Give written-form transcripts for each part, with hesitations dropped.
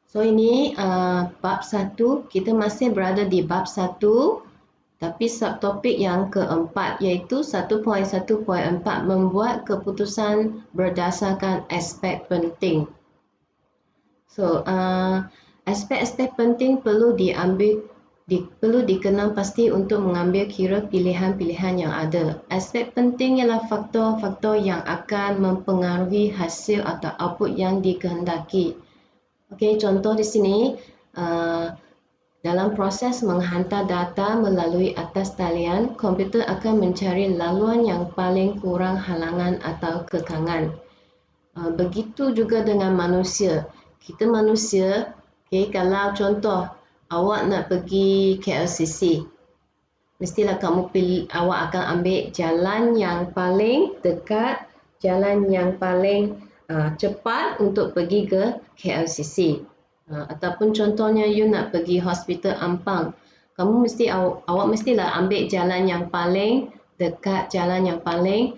So ini bab 1, kita masih berada di bab 1, tapi subtopik yang keempat iaitu 1.1.4 membuat keputusan berdasarkan aspek penting. So aspek-aspek penting perlu dikenal pasti untuk mengambil kira pilihan-pilihan yang ada. Aspek penting ialah faktor-faktor yang akan mempengaruhi hasil atau output yang dikehendaki. Okey, contoh di sini dalam proses menghantar data melalui atas talian, komputer akan mencari laluan yang paling kurang halangan atau kekangan. Begitu juga dengan manusia. Kita manusia, okay, kalau contoh awak nak pergi KLCC, mestilah awak akan ambil jalan yang paling dekat, jalan yang paling cepat untuk pergi ke KLCC. Ataupun contohnya you nak pergi hospital Ampang, awak mestilah ambil jalan yang paling dekat, jalan yang paling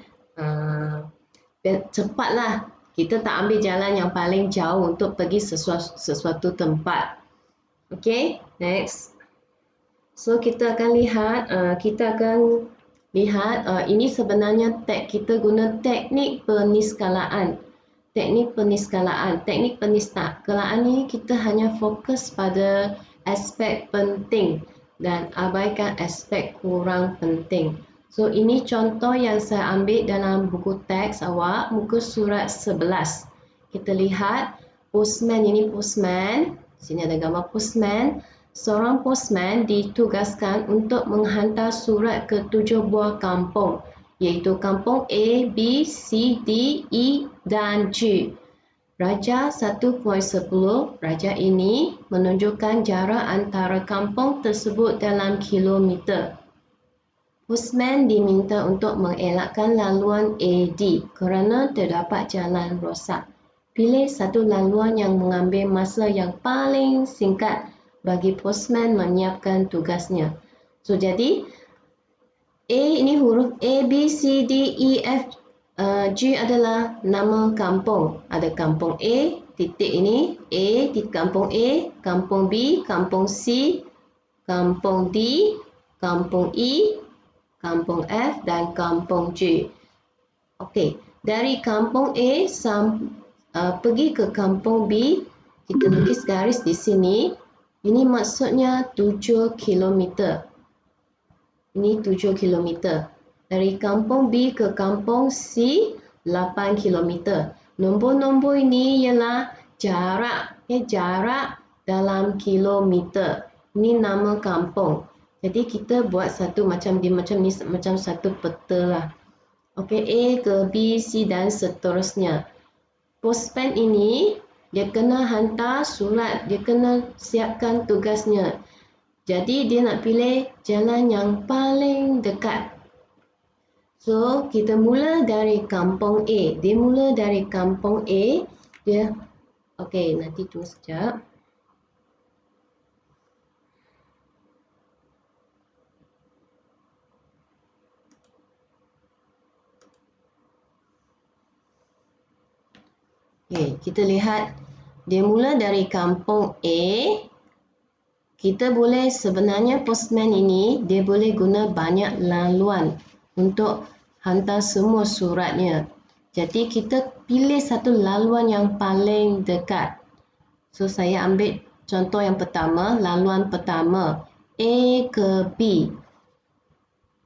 cepatlah. Kita tak ambil jalan yang paling jauh untuk pergi sesuatu tempat. Okay, next. So kita akan lihat, ini sebenarnya kita guna teknik peniskalaan. Teknik peniskalaan ini kita hanya fokus pada aspek penting dan abaikan aspek kurang penting. So ini contoh yang saya ambil dalam buku teks awak, muka surat 11. Kita lihat postman, sini ada gambar postman. Seorang postman ditugaskan untuk menghantar surat ke 7 buah kampung, iaitu kampung A, B, C, D, E dan G. Raja 1.10, raja ini menunjukkan jarak antara kampung tersebut dalam kilometer. Postman diminta untuk mengelakkan laluan AD kerana terdapat jalan rosak. Pilih satu laluan yang mengambil masa yang paling singkat bagi postman menyiapkan tugasnya. So jadi A ini huruf A, B, C, D, E, F, G adalah nama kampung. Ada kampung A, titik ini A, titik kampung A, kampung B, kampung C, kampung D, kampung E, kampung F dan kampung G. Okey, dari kampung A pergi ke kampung B, kita lukis garis di sini. Ini maksudnya 7 km. Ini 7 km. Dari kampung B ke kampung C 8 km. Nombor-nombor ini ialah jarak, jarak dalam kilometer. Ini nama kampung. Jadi kita buat macam satu peta lah. Okey, A ke B, C dan seterusnya. Postman ini dia kena hantar surat, dia kena siapkan tugasnya. Jadi dia nak pilih jalan yang paling dekat. So kita mula dari kampung A. Dia mula dari kampung A. Okey, nanti tunggu sekejap. Okay, kita lihat dia mula dari kampung A. Kita boleh sebenarnya postman ini dia boleh guna banyak laluan untuk hantar semua suratnya. Jadi kita pilih satu laluan yang paling dekat. So saya ambil contoh yang pertama, laluan pertama A ke B.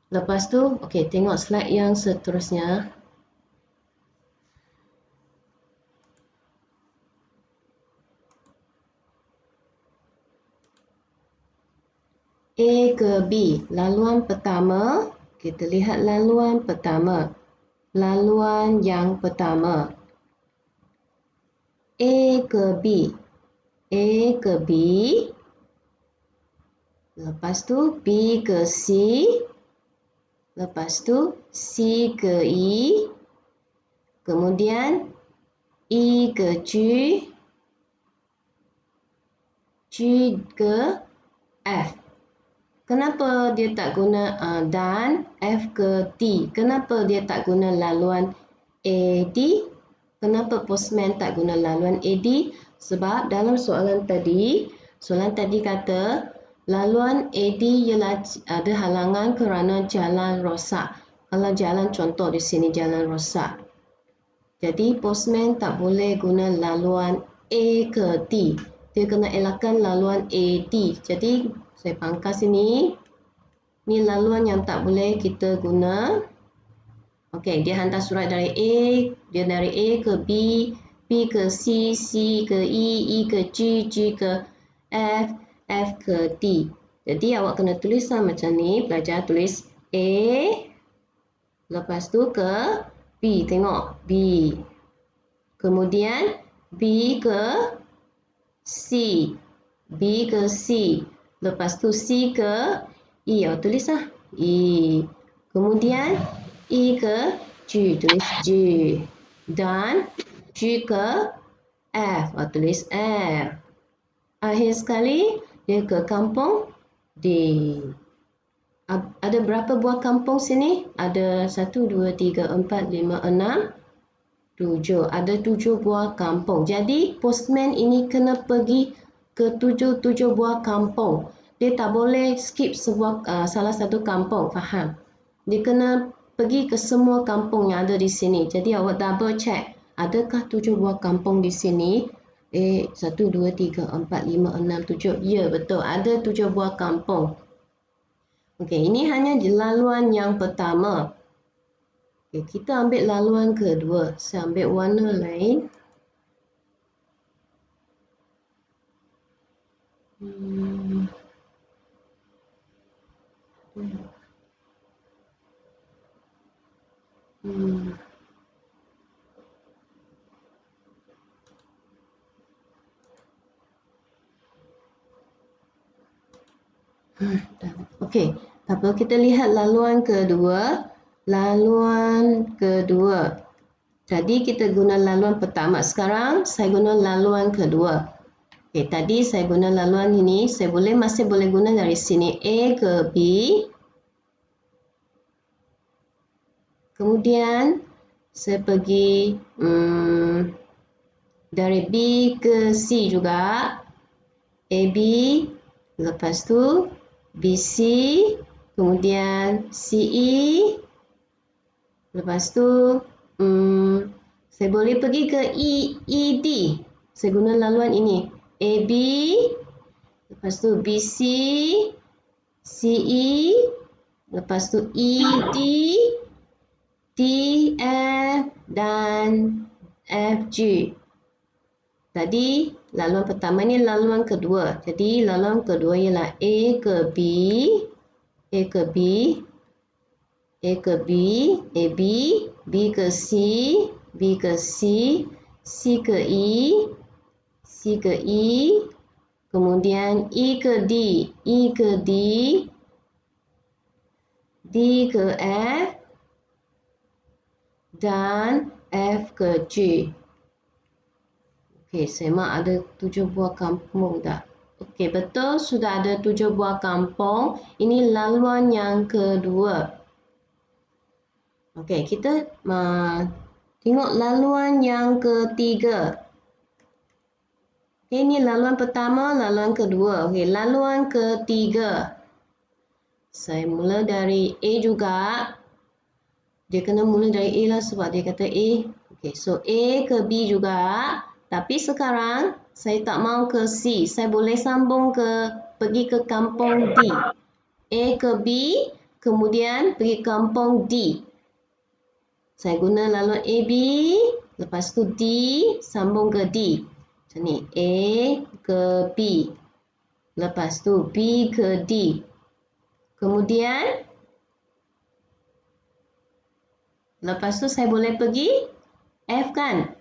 Lepas tu, okey, tengok slide yang seterusnya. A ke B, laluan pertama, kita lihat laluan pertama. Laluan yang pertama. A ke B. A ke B. Lepas tu B ke C. Lepas tu C ke E. Kemudian E ke G. G ke F. Kenapa dia tak guna dan F ke D? Kenapa dia tak guna laluan AD? Kenapa postman tak guna laluan AD? Sebab dalam soalan tadi kata laluan AD ialah ada halangan kerana jalan rosak. Kalau jalan, contoh di sini jalan rosak. Jadi postman tak boleh guna laluan A ke D. Dia kena elakkan laluan AD. Jadi saya pangkas ini. Ni laluan yang tak boleh kita guna. Okey, dia hantar surat dari A, dia dari A ke B, B ke C, C ke E, E ke G, G ke F, F ke D. Jadi awak kena tulislah macam ni, pelajar tulis A, lepas tu ke B, tengok B. Kemudian B ke C, B ke C, lepas tu C ke E, awak tulislah E. Kemudian E ke G, tulis G. Dan G ke F, tulis F. Akhir sekali, dia ke kampung D. Ada berapa buah kampung sini? Ada 1, 2, 3, 4, 5, 6, 7. Ada 7 buah kampung. Jadi, postman ini kena pergi ke 7 buah kampung. Dia tak boleh skip salah satu kampung, faham? Dia kena pergi ke semua kampung yang ada di sini. Jadi awak double check, adakah 7 buah kampung di sini? 1, 2, 3, 4, 5, 6, 7. Ya, betul. Ada 7 buah kampung. Okey, ini hanya laluan yang pertama. Okey, kita ambil laluan kedua. Saya ambil warna lain. Okey, apa kita lihat laluan kedua. Jadi kita guna laluan pertama. Sekarang saya guna laluan kedua. Okey, tadi saya guna laluan ini, saya masih boleh guna dari sini A ke B. Kemudian saya pergi dari B ke C juga. AB, lepas tu BC, kemudian CE, lepas tu saya boleh pergi ke ED. Saya guna laluan ini. AB, lepas tu BC, CE, lepas tu ED, DF dan FG. Tadi laluan pertama ni laluan kedua. Jadi laluan kedua ialah A ke B, A ke B, A ke B, AB, B ke C, B ke C, C ke E, C ke E, kemudian E ke D, E ke D, D ke F, dan F ke G. Okey, semak ada 7 buah kampung tak? Okey, betul sudah ada 7 buah kampung. Ini laluan yang kedua. Okey, kita tengok laluan yang ketiga. Okey, ini laluan pertama, laluan kedua. Okey, laluan ketiga. Saya mula dari A juga. Dia kena mula dari A lah sebab dia kata A. Okey, so A ke B juga. Tapi sekarang saya tak mau ke C. Saya boleh sambung pergi ke kampung D. A ke B, kemudian pergi kampung D. Saya guna laluan AB, lepas tu D, sambung ke D. Macam ni, A ke B. Lepas tu B ke D. Kemudian, lepas tu saya boleh pergi F kan?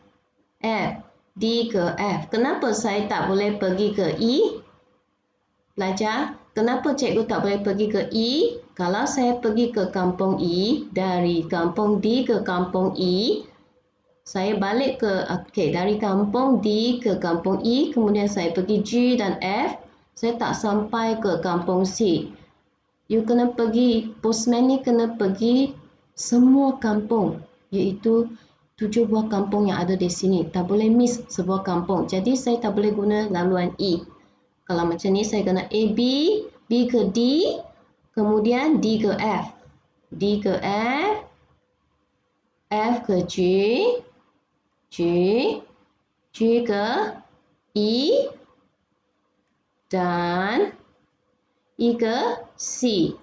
F. D ke F. Kenapa saya tak boleh pergi ke E? Pelajar, kenapa cikgu tak boleh pergi ke E? Kalau saya pergi ke kampung E, dari kampung D ke kampung E, saya balik dari kampung D ke kampung E, kemudian saya pergi G dan F, saya tak sampai ke kampung C. You kena pergi, postman ni kena pergi semua kampung, iaitu 7 buah kampung yang ada di sini. Tak boleh miss sebuah kampung. Jadi saya tak boleh guna laluan E. Kalau macam ni saya guna A, B ke D, kemudian D ke F. D ke F, F ke G, G ke E, dan E ke C.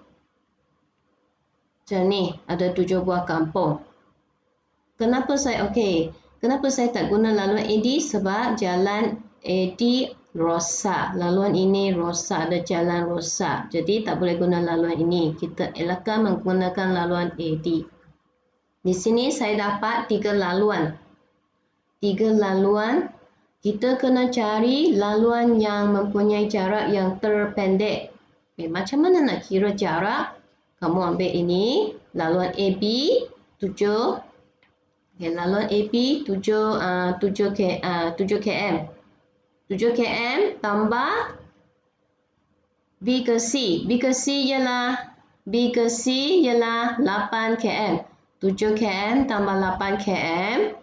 Macam ni, ada 7 buah kampung. Kenapa saya tak guna laluan AD? Sebab jalan AD rosak. Laluan ini rosak, ada jalan rosak. Jadi tak boleh guna laluan ini. Kita elakkan menggunakan laluan AD. Di sini saya dapat 3 laluan. 3 laluan. Kita kena cari laluan yang mempunyai jarak yang terpendek. Macam mana nak kira jarak? Kamu ambil ini, laluan AB 7. Laluan AB 7 km. 7 km tambah B ke C. B ke C ialah 8 km. 7 km tambah 8 km.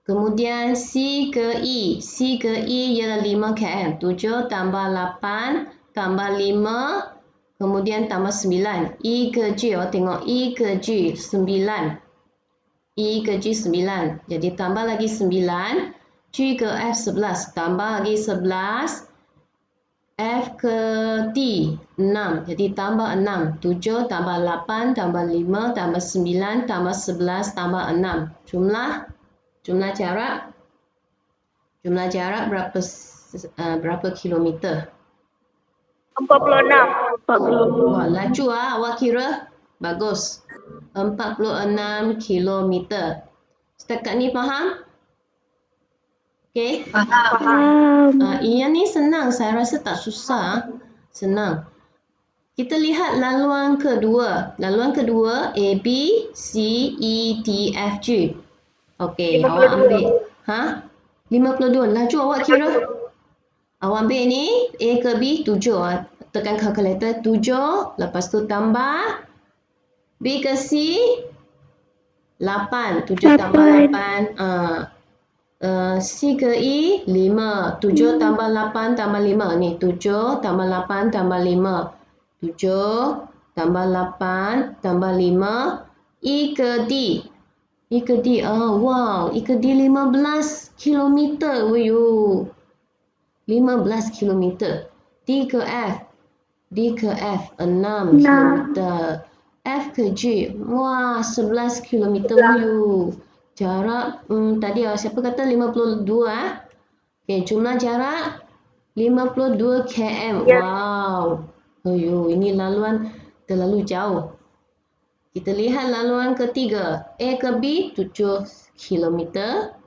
Kemudian C ke E. C ke E ialah 5 km. 7 tambah 8 tambah 5. Kemudian tambah 9. E ke G. Tengok E ke G 9. E ke G 9. Jadi tambah lagi 9. G ke F 11. Tambah lagi 11. F ke T 6. Jadi tambah 6. 7 tambah 8 tambah 5 tambah 9 tambah 11 tambah 6. Jumlah jarak berapa kilometer? 46. Wah, laju awak kira. Bagus. 46 kilometer. Setakat ni faham? Okey. Faham. Ia ni senang. Saya rasa tak susah. Senang. Kita lihat laluan kedua. Laluan kedua A, B, C, E, D, F, G. Okey, awak ambil. 52. Laju awak kira. Awak ambil ni A ke B 7. Tekan kalkulator 7. Lepas tu tambah B ke C 8. 7 tambah 8. C ke E 5. 7 tambah 8 tambah 5. Ni 7 tambah 8 tambah 5. 7 tambah 8 tambah 5. E ke D. E ke D. Wow. E ke D 15 kilometer. 15 kilometer. D ke F. D ke F 6 kilometer. F ke G. Wah, 11 kilometer. Jarak tadi siapa kata 52 Okey, jumlah jarak 52 km. Wow. Ini laluan terlalu jauh. Kita lihat laluan ketiga. A ke B 7 km.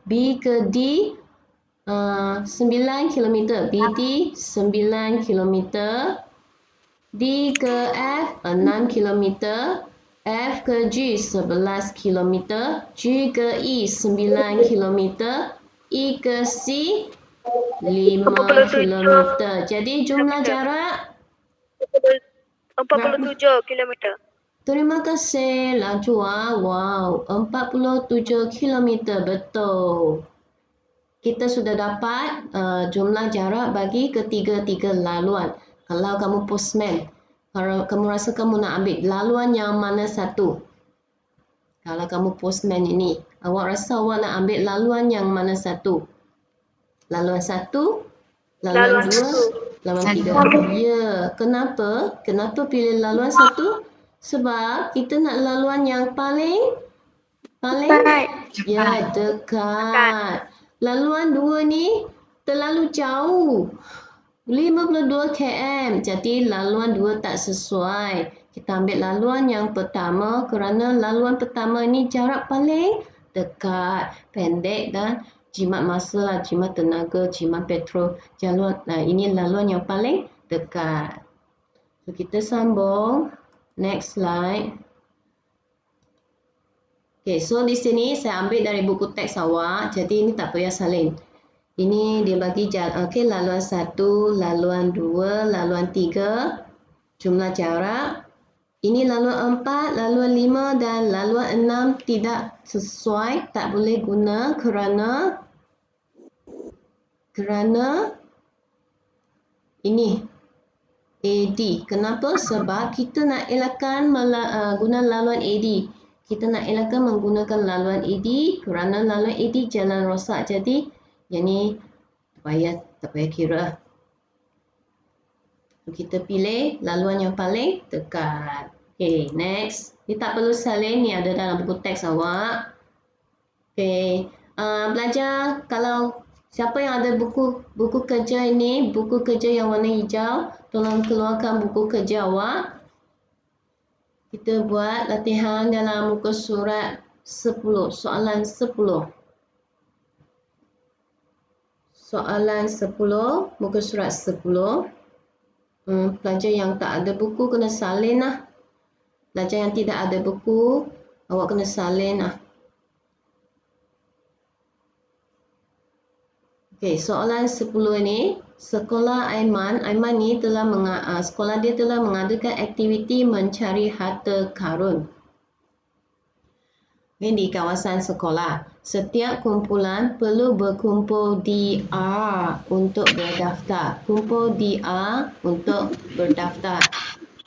B ke D 9 km. BD 9 km. D ke F 6 km. F ke G 11 km. G ke E 9 km. E ke C 5 km. Jadi jumlah jarak 47 km. Terima kasih. Laju Wow, 47 km. Betul. Kita sudah dapat jumlah jarak bagi ketiga-tiga laluan. Kalau kamu postman, kalau kamu rasa kamu nak ambil laluan yang mana satu? Kalau kamu postman ini, awak rasa awak nak ambil laluan yang mana satu? Laluan satu? Laluan dua? Laluan tiga? Ya, kenapa? Kenapa pilih laluan satu? Sebab kita nak laluan yang paling ya, dekat. Laluan dua ni terlalu jauh. 52 km. Jadi laluan 2 tak sesuai. Kita ambil laluan yang pertama kerana laluan pertama ni jarak paling dekat, pendek dan jimat masa, jimat tenaga, jimat petrol. Ini laluan yang paling dekat. So, kita sambung. Next slide. Okay, so di sini saya ambil dari buku teks awak. Jadi ini tak payah salin. Ini dia bagi jalan. Okey, laluan 1, laluan 2, laluan 3. Jumlah jarak. Ini laluan 4, laluan 5 dan laluan 6 tidak sesuai, tak boleh guna kerana ini AD. Kenapa? Sebab kita nak elakkan guna laluan AD. Kita nak elakkan menggunakan laluan AD kerana laluan AD jalan rosak. Jadi, yang ni tak payah kira. Kita pilih laluan yang paling dekat. Okay, next. Ni tak perlu salin, ni ada dalam buku teks awak. Okay, belajar kalau siapa yang ada buku kerja ini, buku kerja yang warna hijau, tolong keluarkan buku kerja awak. Kita buat latihan dalam muka surat 10, soalan 10. Soalan 10, muka surat 10. Pelajar yang tak ada buku kena salin lah. Pelajar yang tidak ada buku, awak kena salin lah. Okey, soalan 10 ini, sekolah Aiman ni sekolah dia telah mengadakan aktiviti mencari harta karun. Ini di kawasan sekolah. Setiap kumpulan perlu berkumpul di A untuk berdaftar. Kumpul di A untuk berdaftar.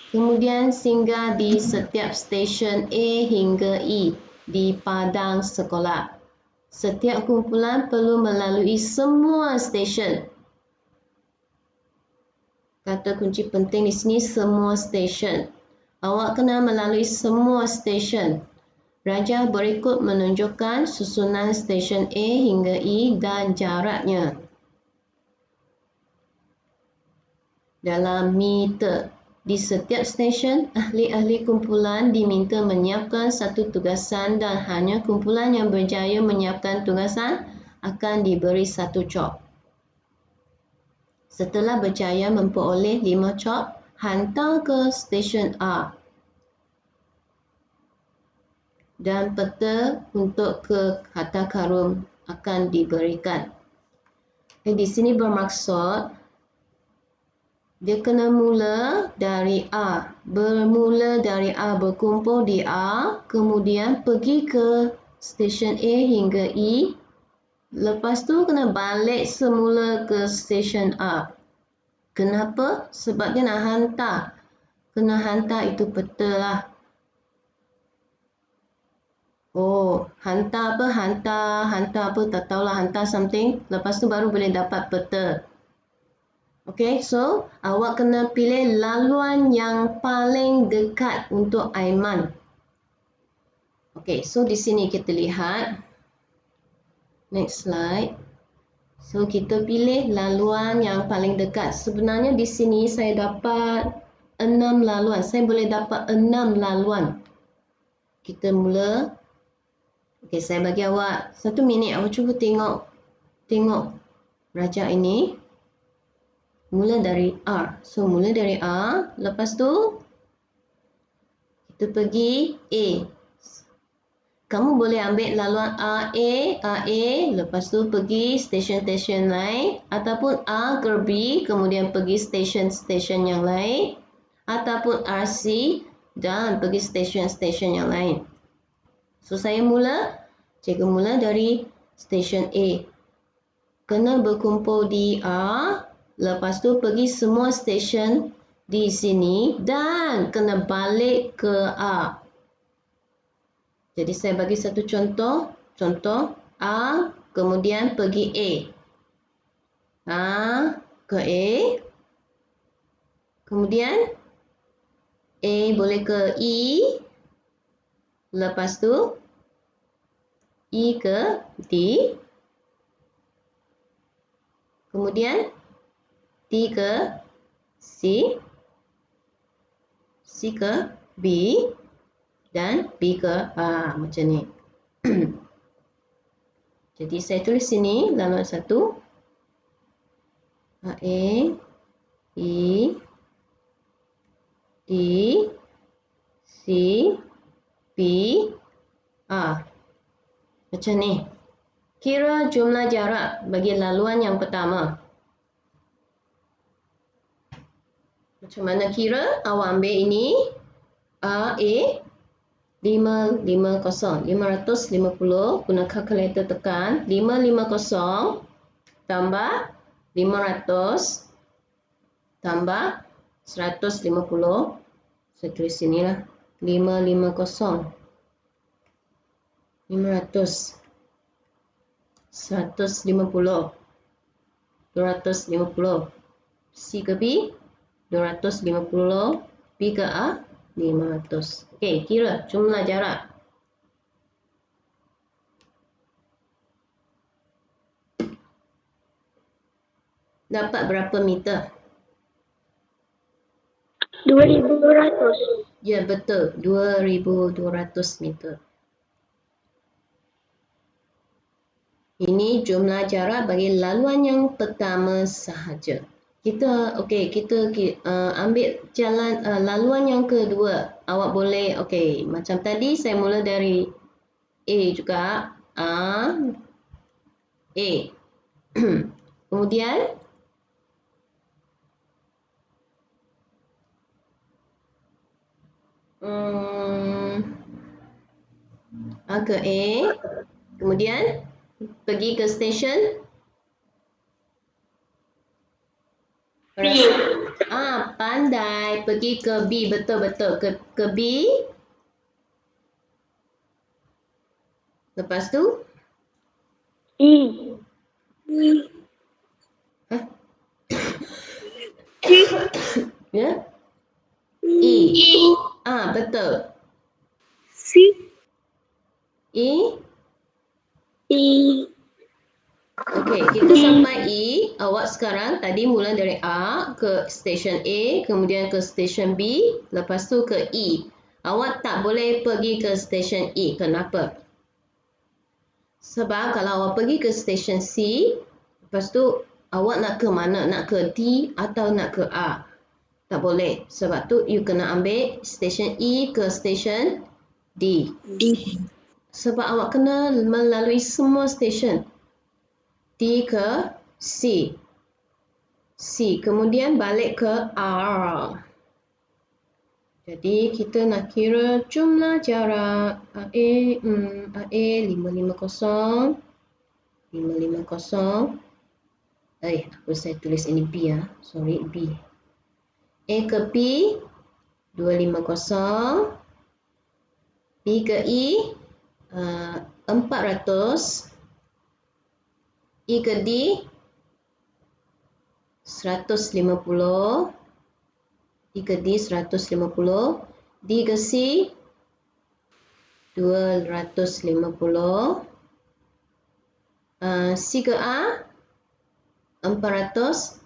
Kemudian singgah di setiap stesen A hingga E di padang sekolah. Setiap kumpulan perlu melalui semua stesen. Kata kunci penting di sini semua stesen. Awak kena melalui semua stesen. Rajah berikut menunjukkan susunan stesen A hingga E dan jaraknya dalam meter. Di setiap stesen, ahli-ahli kumpulan diminta menyiapkan satu tugasan dan hanya kumpulan yang berjaya menyiapkan tugasan akan diberi satu cop. Setelah berjaya memperoleh 5 cop, hantar ke stesen A. Dan peta untuk ke harta karun akan diberikan. Di sini bermaksud dia kena mula dari A. Bermula dari A, berkumpul di A, kemudian pergi ke stesen A hingga E. Lepas tu kena balik semula ke stesen A. Kenapa? Sebab dia nak hantar. Kena hantar itu peta lah. Oh, hantar apa? Hantar apa? Tak tahulah, hantar something. Lepas tu baru boleh dapat peta. Okay, so awak kena pilih laluan yang paling dekat untuk Aiman. Okay, so di sini kita lihat. Next slide. So kita pilih laluan yang paling dekat. Sebenarnya di sini saya dapat 6 laluan. Saya boleh dapat 6 laluan. Kita mula. Okay, saya bagi awak 1 minit. Awak cuba tengok rajah ini. Mula dari R. So, mula dari A. Lepas tu, kita pergi A. Kamu boleh ambil laluan A. Lepas tu pergi stesen-stesen lain. Ataupun A ke B, kemudian pergi stesen-stesen yang lain. Ataupun RC dan pergi stesen-stesen yang lain. So, cikgu mula dari stesen A. Kena berkumpul di A. Lepas tu pergi semua stesen di sini dan kena balik ke A. Jadi saya bagi satu contoh. Contoh A, kemudian pergi A. A ke A. Kemudian A boleh ke E. Lepas tu E ke D. Kemudian D ke C, C ke B, dan B ke A, macam ni. Jadi saya tulis sini laluan 1. A, E, D, C, B, A. Macam ni. Kira jumlah jarak bagi laluan yang pertama. Macam mana kira? Awak ambil ini. A, 550. 550 guna kalkulator tekan 550 tambah 500 tambah 150. Saya tulis sinilah 550 500 150 250. C ke B 250, B ke A 500. Okey, kira jumlah jarak. Dapat berapa meter? 2,200. Ya, betul. 2,200 meter. Ini jumlah jarak bagi laluan yang pertama sahaja. Kita ambil jalan laluan yang kedua. Awak boleh macam tadi saya mula dari A juga. A. Kemudian A ke A. Kemudian pergi ke stesen B. Pandai. Pergi ke B. Betul-betul. Ke B. Lepas tu? E. C. Ya? E. Betul. C. E. Okey, kita E. sampai E. Awak sekarang tadi mula dari A ke stesen A, kemudian ke stesen B, lepas tu ke E. Awak tak boleh pergi ke stesen E. Kenapa? Sebab kalau awak pergi ke stesen C, lepas tu awak nak ke mana? Nak ke D atau nak ke A? Tak boleh. Sebab tu you kena ambil stesen E ke stesen D. Sebab awak kena melalui semua stesen. D ke C. Kemudian balik ke R. Jadi kita nak kira jumlah jarak A 550. Apa saya tulis ini B ya. Sorry, B. A ke B 250. B ke E 400. E ke D 150. E ke D 150. D ke C 250. C ke A 450.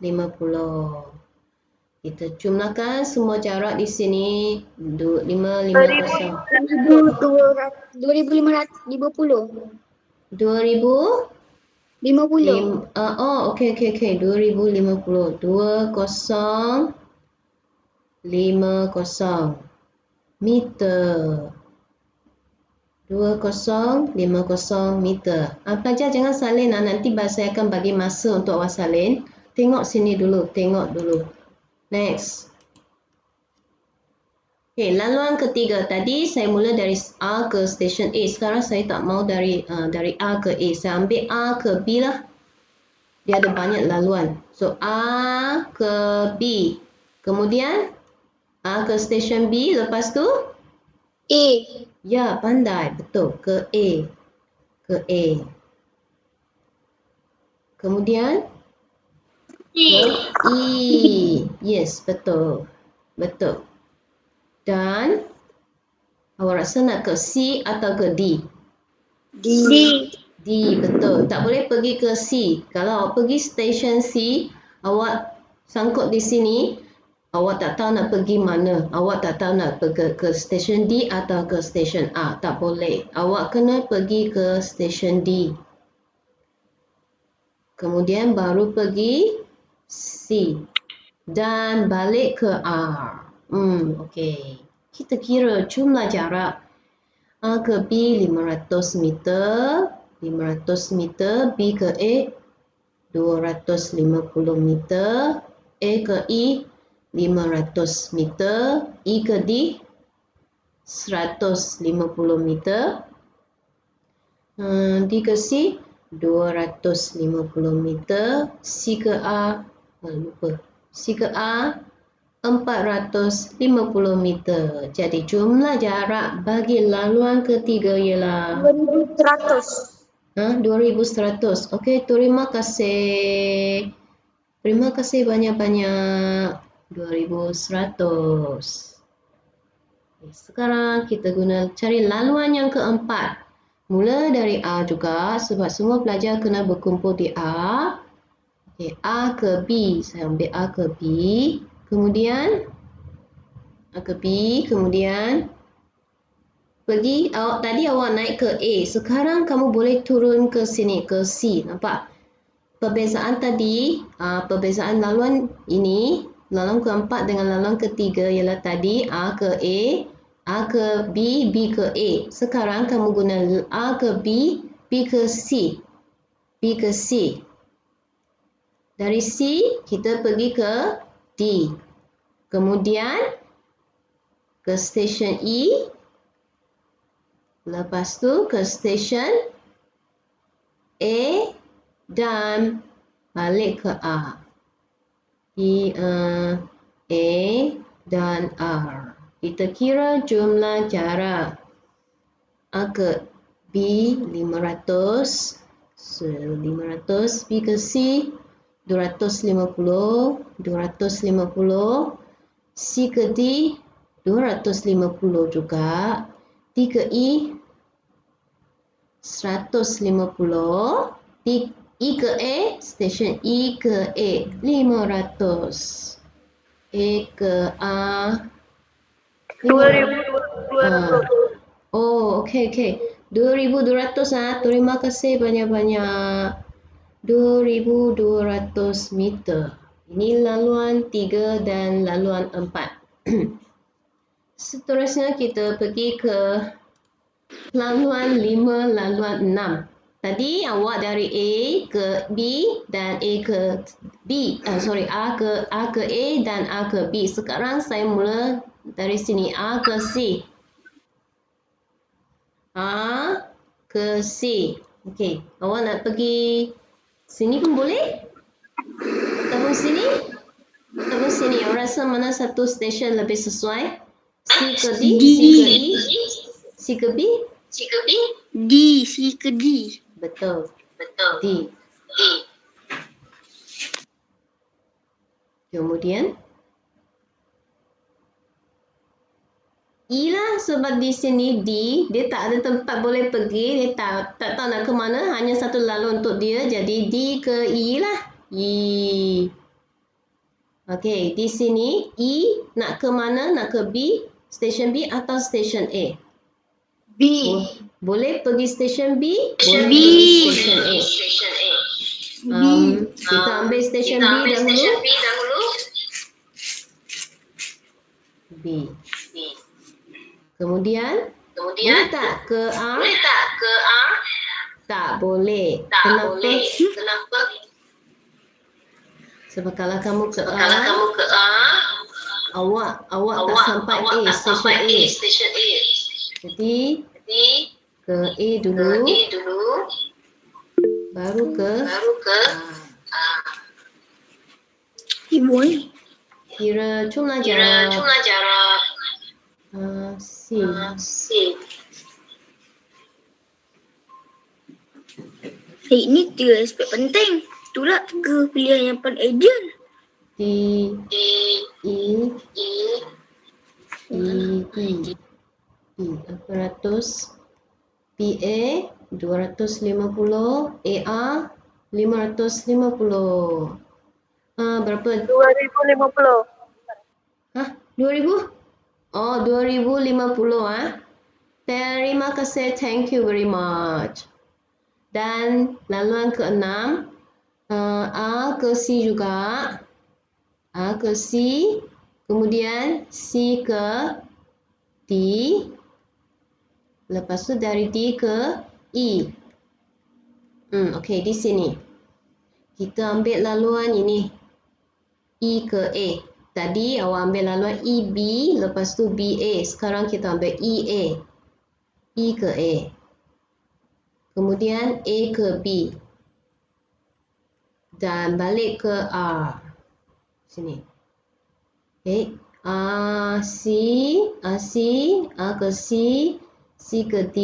Kita jumlahkan semua jarak di sini 550. 2,550. 2000 50. okey. 2050. 2050 meter. 2050 meter. Pelajar jangan salin. Nanti saya akan bagi masa untuk awak salin. Tengok sini dulu. Next. Okey, laluan ketiga. Tadi saya mula dari A ke stesen A. Sekarang saya tak mau dari A ke A. Saya ambil A ke B lah. Dia ada banyak laluan. So, A ke B. Kemudian, A ke stesen B. Lepas tu? A. Ya, pandai. Betul. Ke A. Kemudian? Ke E. Yes, betul. Dan awak rasa nak ke C atau ke D? D. Betul. Tak boleh pergi ke C. Kalau awak pergi stesen C, awak sangkut di sini, awak tak tahu nak pergi mana. Awak tak tahu nak pergi ke stesen D atau ke stesen A. Tak boleh. Awak kena pergi ke stesen D. Kemudian baru pergi C. Dan balik ke R. Okey. Kita kira jumlah jarak. A ke B 500 meter. 500 meter. B ke A 250 meter. A ke E 500 meter. E ke D 150 meter. D ke C 250 meter. C ke A, C ke A 450 meter. Jadi jumlah jarak bagi laluan ketiga ialah 2100. 2100. Okey, terima kasih. Terima kasih banyak-banyak. 2100. Sekarang kita guna cari laluan yang keempat. Mula dari A juga sebab semua pelajar kena berkumpul di A. Okey, A ke B. Saya ambil A ke B. Kemudian A ke B. Kemudian pergi. Tadi awak naik ke A. Sekarang kamu boleh turun ke sini ke C. Nampak? Perbezaan tadi, perbezaan laluan ini, laluan keempat dengan laluan ketiga ialah tadi A ke A ke B, B ke A. Sekarang kamu guna A ke B, B ke C. B ke C. Dari C, kita pergi ke D. Kemudian ke stesen E. Lepas tu ke stesen A dan balik ke A. A dan R. Kita kira jumlah jarak. A ke B 500, 500, B ke C 250, 250, C ke D 250 juga, D ke E 150, E ke A, stesen E ke A 500, A ke A 500. Oh, okey. 2200 Terima kasih banyak-banyak. 2200 meter. Ini laluan 3 dan laluan 4. Seterusnya kita pergi ke laluan 5, laluan 6. Tadi awak dari A ke B dan A ke B. A ke A dan A ke B. Sekarang saya mula dari sini A ke C. A ke C. Okey, awak nak pergi sini pun boleh? Ataupun sini? Ataupun sini. Awak rasa mana satu stesen lebih sesuai? C ke D? C ke E? C ke B? D. C ke D. Betul. D. Kemudian E lah, sebab di sini D, dia tak ada tempat boleh pergi, dia tak tahu nak ke mana, hanya satu laluan untuk dia, jadi D ke E lah. E. Okey, di sini E nak ke mana? Nak ke B, stesen B atau stesen A? B. Boleh pergi stesen B, boleh B. pergi stesen A. B. Kita ambil stesen B dahulu. B. Kemudian, boleh tak ke A? Tak boleh. Kenapa? Sebab kalau kamu ke A, awak tak sampai A, stesen A. Jadi, ke A dulu, baru ke A. Boleh. Kira jumlah jarak. C. Ini 3 aspek penting. Itulah 3 pilihan yang paling ideal. D, E, 400, PA 250, AR 550. Berapa? 2050. 2000? Oh, 2050 Terima kasih, thank you very much. Dan laluan ke-6, A ke C juga. A ke C, kemudian C ke D. Lepas tu dari D ke E. Okey, di sini. Kita ambil laluan ini. E ke A. Tadi awak ambil laluan EB, lepas tu BA. Sekarang kita ambil EA. E ke A. Kemudian A ke B. Dan balik ke R. Sini. Okay. A ke C, C ke D,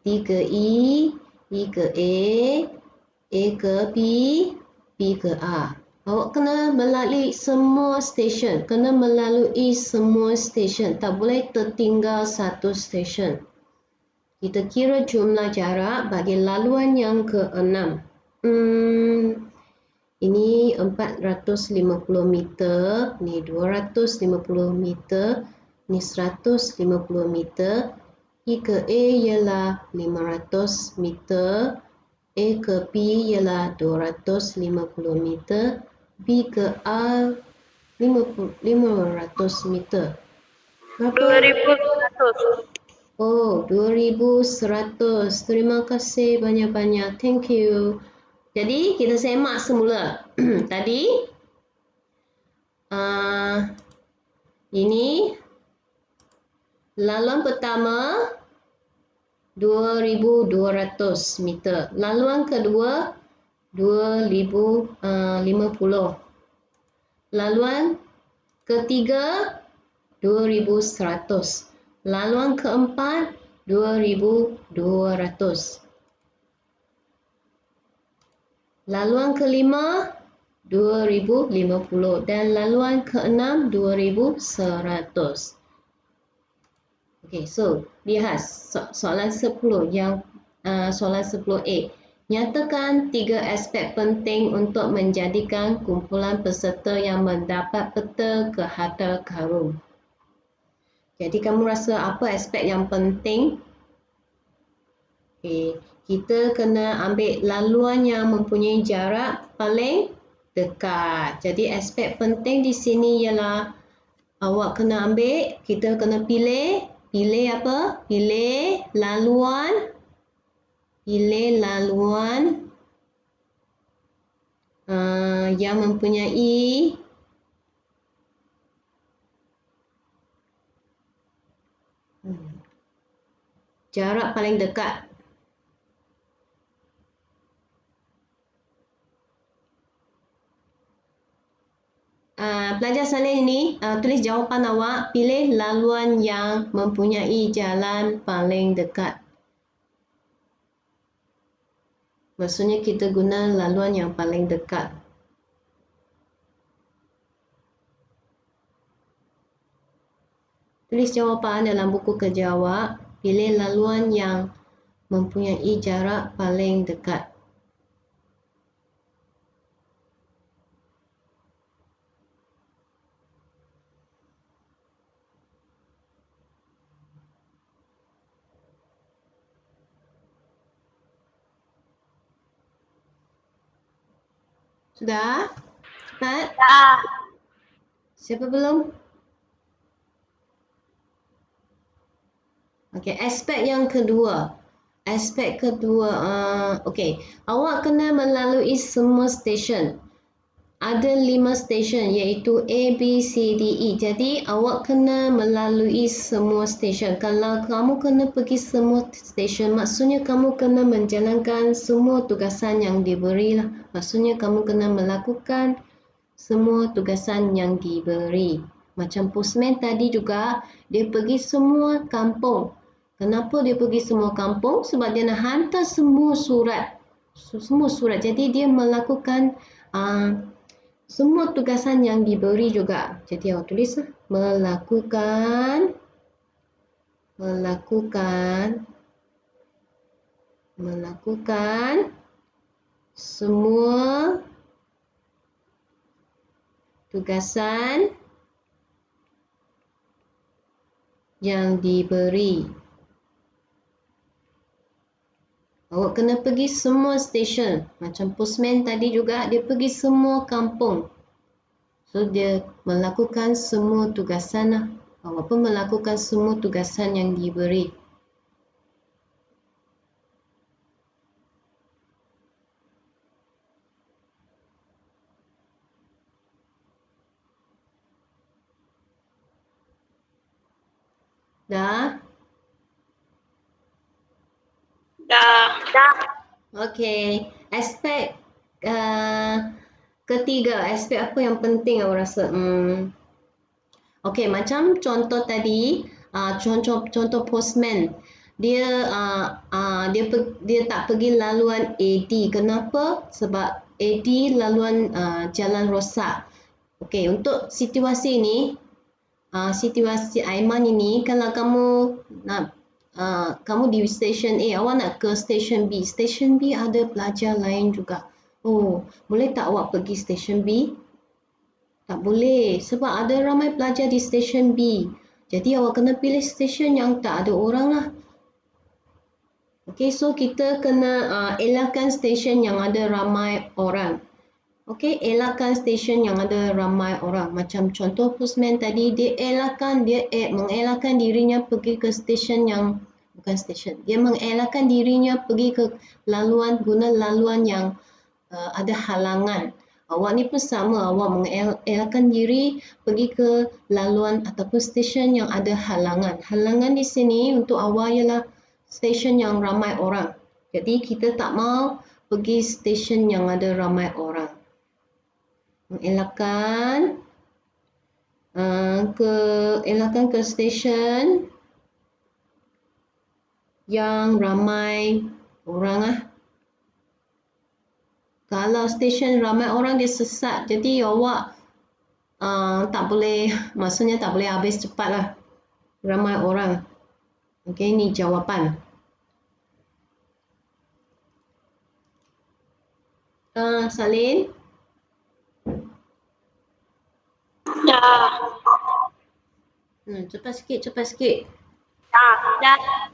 D ke E ke A ke B, B ke A. Awak kena melalui semua stesen, tak boleh tertinggal satu stesen. Kita kira jumlah jarak bagi laluan yang ke-6. Ini 450 meter, ni 250 meter, ni 150 meter. E ke A ialah 500 meter, A ke B ialah 250 meter, B ke A 500 meter. Berapa? 2100. Oh, 2100. Terima kasih banyak-banyak. Thank you. Jadi, kita semak semula. Tadi, ini laluan pertama 2200 meter. Laluan kedua 2050. Laluan ketiga 2100. Laluan keempat 2200. Laluan kelima 2050 dan laluan keenam 2100. Okey, so lihat soalan 10 soalan 10A. Nyatakan 3 aspek penting untuk menjadikan kumpulan peserta yang mendapat peta ke harta karun. Jadi kamu rasa apa aspek yang penting? Okay. Kita kena ambil laluan yang mempunyai jarak paling dekat. Jadi aspek penting di sini ialah awak kena ambil, kita kena pilih apa? Pilih laluan yang mempunyai jarak paling dekat. Pelajar salin ini, tulis jawapan awak, pilih laluan yang mempunyai jalan paling dekat. Maksudnya kita guna laluan yang paling dekat. Tulis jawapan dalam buku kerja awak, pilih laluan yang mempunyai jarak paling dekat. Sudah? Cepat? Dah. Siapa belum? Okey, aspek yang kedua. Okey, awak kena melalui semua stesen. Ada 5 stesen iaitu A, B, C, D, E. Jadi awak kena melalui semua stesen. Kalau kamu kena pergi semua stesen, maksudnya kamu kena menjalankan semua tugasan yang diberi. Maksudnya kamu kena melakukan semua tugasan yang diberi. Macam postman tadi juga, dia pergi semua kampung. Kenapa dia pergi semua kampung? Sebab dia nak hantar semua surat. Jadi dia melakukan semua tugasan yang diberi juga. Jadi awak tulis melakukan semua tugasan yang diberi. Awak kena pergi semua stesen. Macam postman tadi juga, dia pergi semua kampung. So, dia melakukan semua tugasan. Awak pun melakukan semua tugasan yang diberi. Dah? Dah. Okey. Aspek ketiga, aspek apa yang penting awak rasa? Okey, macam contoh tadi, contoh postman. Dia tak pergi laluan AD. Kenapa? Sebab AD laluan jalan rosak. Okey, untuk situasi ini, situasi Aiman ini, kalau kamu nak kamu di stesen A, awak nak ke stesen B. Stesen B ada pelajar lain juga. Oh, boleh tak awak pergi stesen B? Tak boleh, sebab ada ramai pelajar di stesen B. Jadi awak kena pilih stesen yang tak ada orang lah. Okey, so kita kena elakkan stesen yang ada ramai orang. Okey, elakkan stesen yang ada ramai orang. Macam contoh postman tadi, dia mengelakkan dirinya pergi ke stesen yang bukan stesen. Dia mengelakkan dirinya pergi ke guna laluan yang ada halangan. Awak ni pun sama, awak mengelakkan diri pergi ke laluan ataupun stesen yang ada halangan. Halangan di sini untuk awak ialah stesen yang ramai orang. Jadi kita tak mau pergi stesen yang ada ramai orang. Elakkan ke stesen yang ramai orang . Kalau stesen ramai orang dia sesat, jadi awak tak boleh, maksudnya tak boleh habis cepat lah. Ramai orang. Okey, ini jawapan. Salin? Dah. Cepat sikit. Dah.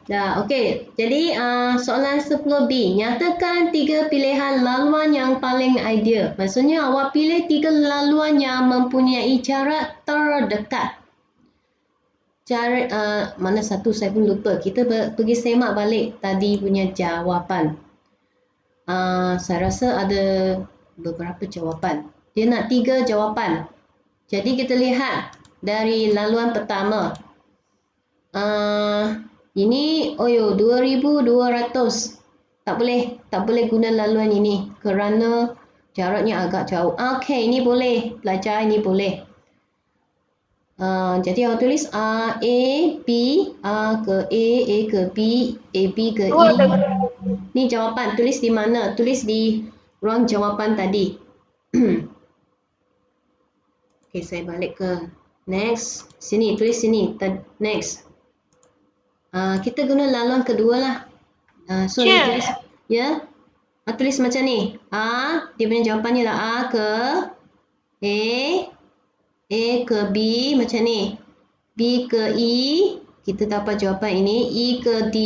Dah, okey. Jadi soalan 10B. Nyatakan 3 pilihan laluan yang paling ideal. Maksudnya awak pilih 3 laluan yang mempunyai jarak terdekat. Mana satu saya pun lupa. Kita pergi semak balik tadi punya jawapan. Saya rasa ada beberapa jawapan. Dia nak 3 jawapan. Jadi kita lihat dari laluan pertama. Ini 2,200. Tak boleh guna laluan ini kerana jaraknya agak jauh. Okey, ini boleh. Pelajar ini boleh. Jadi awak tulis A B, A ke A ke B, B ke E. Ni jawapan. Tulis di mana? Tulis di ruang jawapan tadi. Okey, saya balik ke next. Sini, tulis sini. Next. Kita guna laluan kedua lah. So ni tulis, ya. Tulis macam ni. Dia punya jawapannya lah A ke A ke B macam ni. B ke E, kita dapat jawapan ini. E ke D,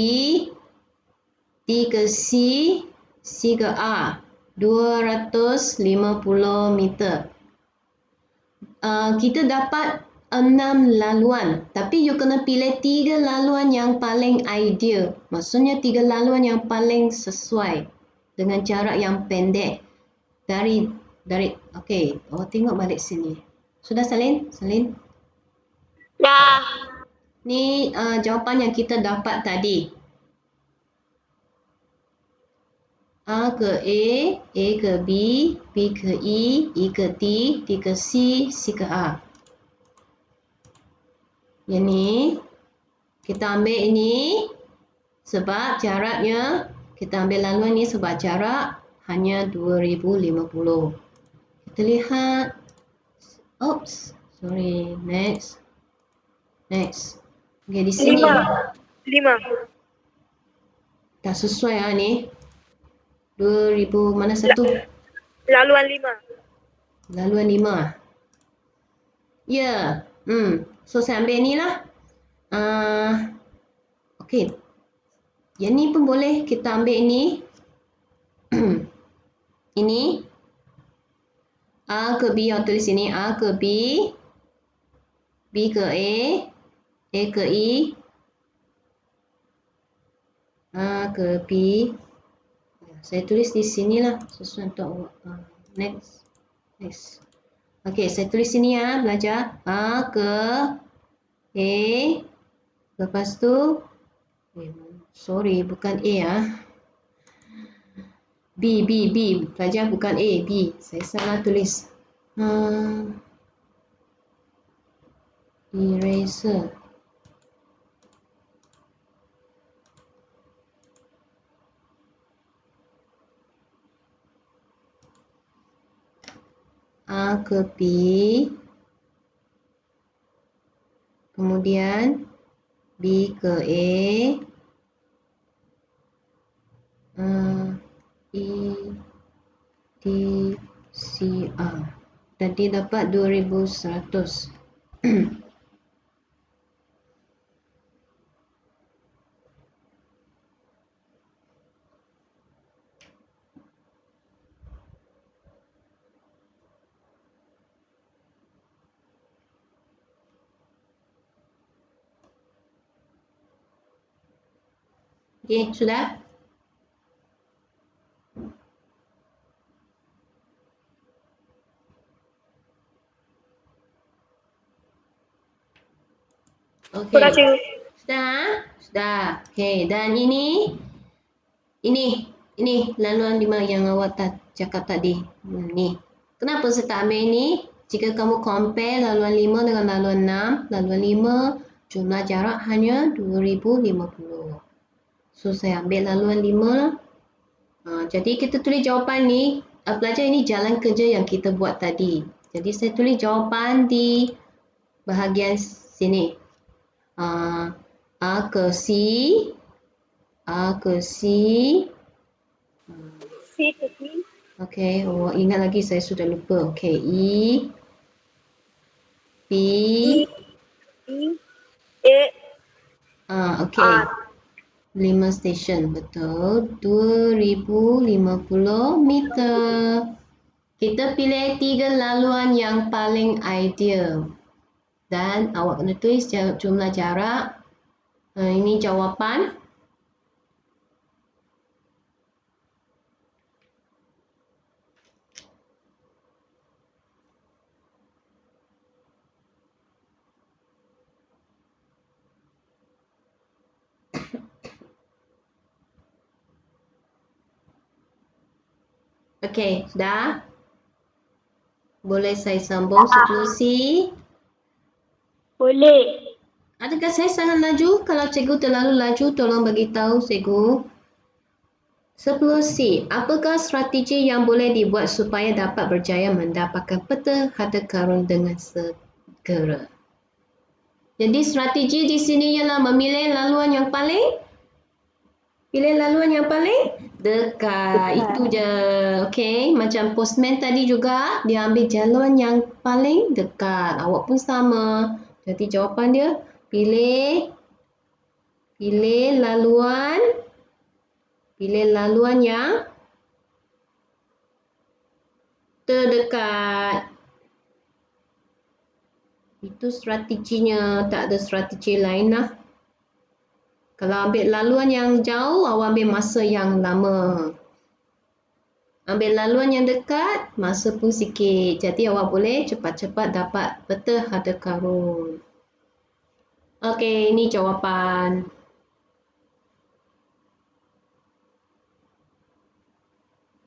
D ke C, C ke A. 250 meter. Kita dapat 6 laluan. Tapi you kena pilih 3 laluan yang paling ideal. Maksudnya 3 laluan yang paling sesuai dengan jarak yang pendek. Okey, awak tengok balik sini. Sudah Salin? Dah. Ni jawapan yang kita dapat tadi. A ke A ke B, B ke E, E ke D, D ke C, C ke A. Yang ni, kita ambil ini sebab jaraknya, kita ambil laluan ni sebab jarak hanya 2,050. Kita lihat. Next. Okey, di sini. 5. Tak sesuai ni. 2,000 mana satu? Laluan 5. Laluan 5. Ya. So saya ambil ni lah. Okey. Yang ni pun boleh kita ambil ini. Ini. A ke B, awak tulis sini. A ke B. B ke A ke E. A ke B. Saya tulis di sinilah sesuai untuk awak. Next. Okey, saya tulis sini ya, belajar. A ke A Lepas tu, sorry, bukan A ya. B. Pelajar bukan A, B. Saya salah tulis. Eraser. A ke B. Kemudian B ke A. E, D, C, A. Tadi dapat 2100. Okey, sudah? Okey. Sudah? Sudah. Okey, dan ini laluan 5 yang awak cakap tadi. Ni. Kenapa saya tak ambil ini? Jika kamu compare laluan 5 dengan laluan 6, laluan 5 jumlah jarak hanya 2050. So saya ambil laluan 5 lah. Jadi kita tulis jawapan ni. Pelajar, ini jalan kerja yang kita buat tadi. Jadi saya tulis jawapan di bahagian sini. A ke C. A ke C. C ke C. Okey, ingat lagi, saya sudah lupa. Okey, E. P. E. Okey. 5 stesen, betul. 2050 meter. Kita pilih 3 laluan yang paling ideal. Dan awak kena tulis jumlah jarak. Ini jawapan. Okey, sudah? Boleh saya sambung 10C? Boleh. Adakah saya sangat laju? Kalau cikgu terlalu laju, tolong bagi tahu cikgu. 10C. Apakah strategi yang boleh dibuat supaya dapat berjaya mendapatkan peta harta karun dengan segera? Jadi strategi di sini ialah memilih laluan yang paling dekat. Itu je. Okey, macam postman tadi juga, dia ambil jalan yang paling dekat. Awak pun sama. Jadi jawapan dia, pilih laluan yang terdekat. Itu strateginya, tak ada strategi lain lah. Kalau ambil laluan yang jauh, awak ambil masa yang lama. Ambil laluan yang dekat, masa pun sikit. Jadi awak boleh cepat-cepat dapat peta harta karun. Okey, ini jawapan.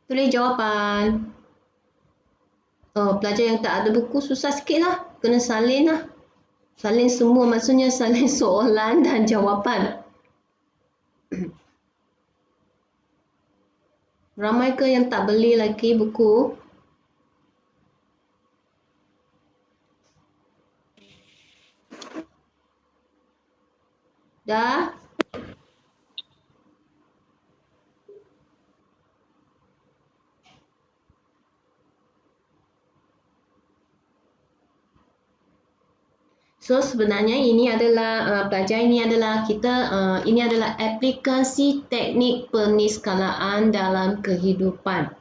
Tulis jawapan. Pelajar yang tak ada buku susah sikit lah. Kena salin lah. Salin semua, maksudnya salin soalan dan jawapan. Ramai ke yang tak beli lagi buku? Dah? So sebenarnya ini adalah pelajar, ini adalah aplikasi teknik peniskalaan dalam kehidupan.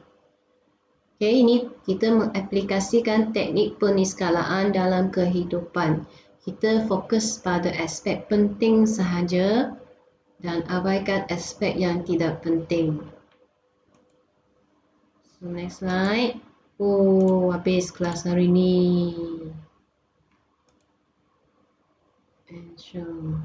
Okey, ini kita mengaplikasikan teknik peniskalaan dalam kehidupan. Kita fokus pada aspek penting sahaja dan abaikan aspek yang tidak penting. So next slide. Habis kelas hari ni. And show.